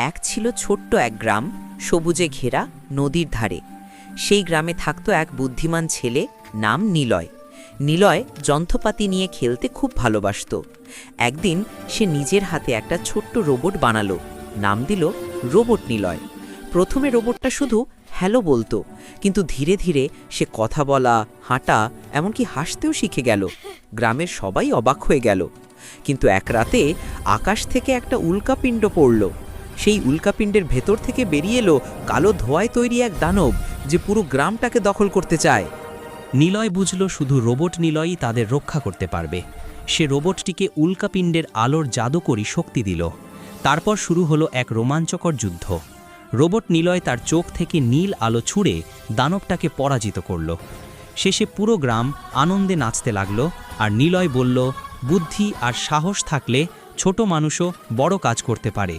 এক ছিল ছোট্ট এক গ্রাম, সবুজে ঘেরা, নদীর ধারে। সেই গ্রামে থাকত এক বুদ্ধিমান ছেলে, নাম নিলয়। নিলয় যন্ত্রপাতি নিয়ে খেলতে খুব ভালোবাসত। একদিন সে নিজের হাতে একটা ছোট্ট রোবট বানালো, নাম দিল রোবট নিলয়। প্রথমে রোবটটা শুধু হ্যালো বলতো, কিন্তু ধীরে ধীরে সে কথা বলা, হাঁটা, এমনকি হাসতেও শিখে গেল। গ্রামের সবাই অবাক হয়ে গেল। কিন্তু এক রাতে আকাশ থেকে একটা উল্কাপিণ্ড পড়ল। সেই উল্কাপিণ্ডের ভেতর থেকে বেরিয়ে এলো কালো ধোঁয়ায় তৈরি এক দানব, যে পুরো গ্রামটাকে দখল করতে চায়। নিলয় বুঝল শুধু রোবট নিলয়ই তাদের রক্ষা করতে পারবে। সে রোবটটিকে উল্কাপিণ্ডের আলোর জাদুকরী শক্তি দিল। তারপর শুরু হলো এক রোমাঞ্চকর যুদ্ধ। রোবট নিলয় তার চোখ থেকে নীল আলো ছুঁড়ে দানবটাকে পরাজিত করল। শেষে পুরো গ্রাম আনন্দে নাচতে লাগল, আর নিলয় বলল, বুদ্ধি আর সাহস থাকলে ছোট মানুষও বড় কাজ করতে পারে।